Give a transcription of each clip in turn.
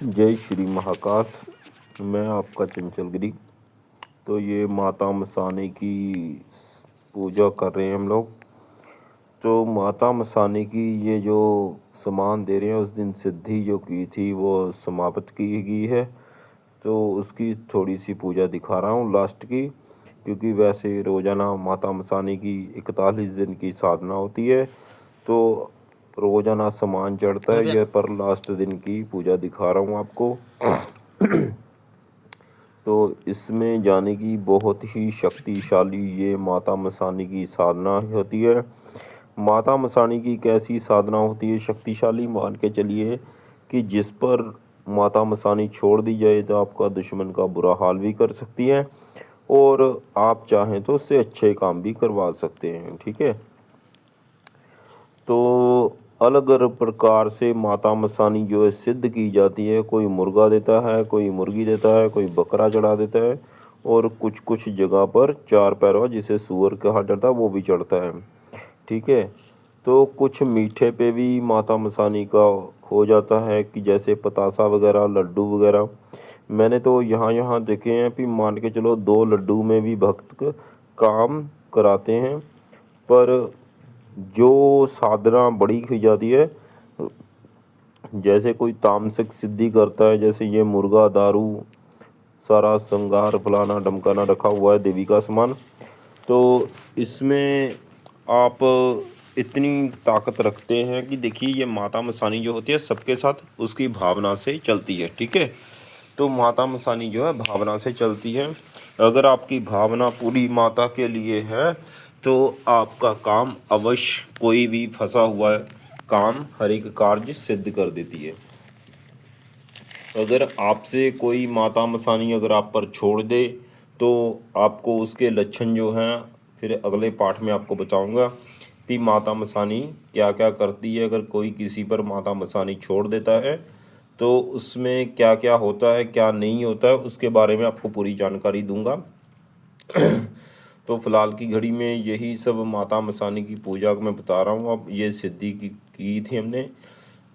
जय श्री महाकाल। मैं आपका चंचल गिरी। तो ये माता मसाने की पूजा कर रहे हैं हम लोग। तो माता मसाने की ये जो सामान दे रहे हैं, उस दिन सिद्धि जो की थी वो समाप्त की गई है। तो उसकी थोड़ी सी पूजा दिखा रहा हूँ लास्ट की, क्योंकि वैसे रोज़ाना माता मसाने की 41 दिन की साधना होती है। तो रोज़ाना सामान चढ़ता है यह, पर लास्ट दिन की पूजा दिखा रहा हूँ आपको। तो इसमें जाने की बहुत ही शक्तिशाली ये माता मसानी की साधना होती है। माता मसानी की कैसी साधना होती है शक्तिशाली, मान के चलिए कि जिस पर माता मसानी छोड़ दी जाए तो आपका दुश्मन का बुरा हाल भी कर सकती है, और आप चाहें तो उससे अच्छे काम भी करवा सकते हैं। ठीक है। तो अलग अलग प्रकार से माता मसानी जो है सिद्ध की जाती है। कोई मुर्गा देता है, कोई मुर्गी देता है, कोई बकरा चढ़ा देता है, और कुछ कुछ जगह पर चार पैरवा जिसे सूअर कहा जाता है वो भी चढ़ता है। ठीक है। तो कुछ मीठे पे भी माता मसानी का हो जाता है, कि जैसे पतासा वगैरह, लड्डू वगैरह। मैंने तो यहाँ यहाँ देखे हैं कि मान के चलो 2 लड्डू में भी भक्त काम कराते हैं। पर जो साधना बड़ी की जाती है, जैसे कोई तामसिक सिद्धि करता है, जैसे ये मुर्गा, दारू, सारा श्रृंगार फलाना ढमकाना रखा हुआ है देवी का सामान, तो इसमें आप इतनी ताकत रखते हैं कि देखिए ये माता मसानी जो होती है सबके साथ उसकी भावना से चलती है। ठीक है। तो माता मसानी जो है भावना से चलती है। अगर आपकी भावना पूरी माता के लिए है तो आपका काम अवश्य, कोई भी फंसा हुआ काम, हर एक कार्य सिद्ध कर देती है। अगर आपसे कोई माता मसानी अगर आप पर छोड़ दे तो आपको उसके लक्षण जो हैं फिर अगले पाठ में आपको बताऊंगा कि माता मसानी क्या क्या करती है। अगर कोई किसी पर माता मसानी छोड़ देता है तो उसमें क्या क्या होता है, क्या नहीं होता है, उसके बारे में आपको पूरी जानकारी दूंगा। तो फिलहाल की घड़ी में यही सब माता मसानी की पूजा को मैं बता रहा हूँ। अब ये सिद्धि की थी हमने,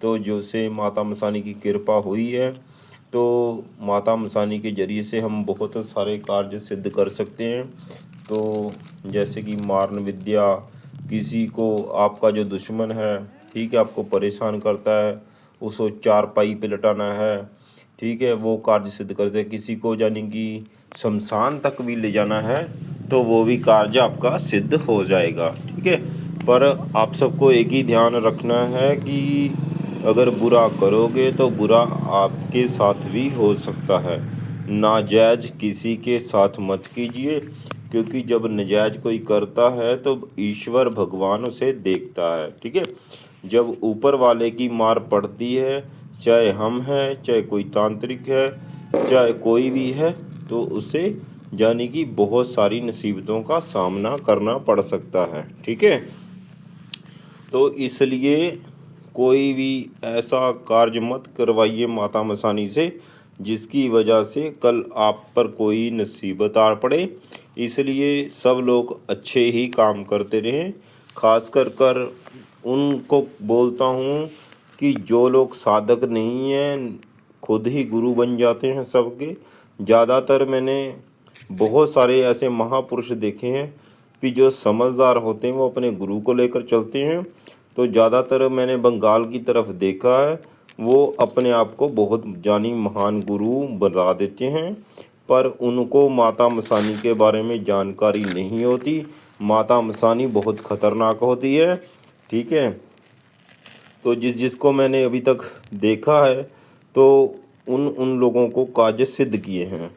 तो जो से माता मसानी की कृपा हुई है, तो माता मसानी के ज़रिए से हम बहुत सारे कार्य सिद्ध कर सकते हैं। तो जैसे कि मारन विद्या, किसी को आपका जो दुश्मन है, ठीक है, आपको परेशान करता है, उसको चारपाई पे लटाना है, ठीक है, वो कार्य सिद्ध करते हैं। किसी को यानी कि शमशान तक भी ले जाना है तो वो भी कार्य आपका सिद्ध हो जाएगा। ठीक है। पर आप सबको एक ही ध्यान रखना है कि अगर बुरा करोगे तो बुरा आपके साथ भी हो सकता है। नाजायज किसी के साथ मत कीजिए, क्योंकि जब नाजायज कोई करता है तो ईश्वर भगवान उसे देखता है। ठीक है। जब ऊपर वाले की मार पड़ती है, चाहे हम हैं, चाहे कोई तांत्रिक है, चाहे कोई भी है, तो उसे यानी कि बहुत सारी मुसीबतों का सामना करना पड़ सकता है। ठीक है। तो इसलिए कोई भी ऐसा कार्य मत करवाइए माता मसानी से जिसकी वजह से कल आप पर कोई मुसीबत आ पड़े। इसलिए सब लोग अच्छे ही काम करते रहें। खास कर उनको बोलता हूँ कि जो लोग साधक नहीं हैं, खुद ही गुरु बन जाते हैं सबके। ज़्यादातर मैंने बहुत सारे ऐसे महापुरुष देखे हैं कि जो समझदार होते हैं वो अपने गुरु को लेकर चलते हैं। तो ज़्यादातर मैंने बंगाल की तरफ देखा है, वो अपने आप को बहुत जानी महान गुरु बना देते हैं, पर उनको माता मसानी के बारे में जानकारी नहीं होती। माता मसानी बहुत खतरनाक होती है। ठीक है। तो जिसको मैंने अभी तक देखा है, तो उन लोगों को कार्य सिद्ध किए हैं।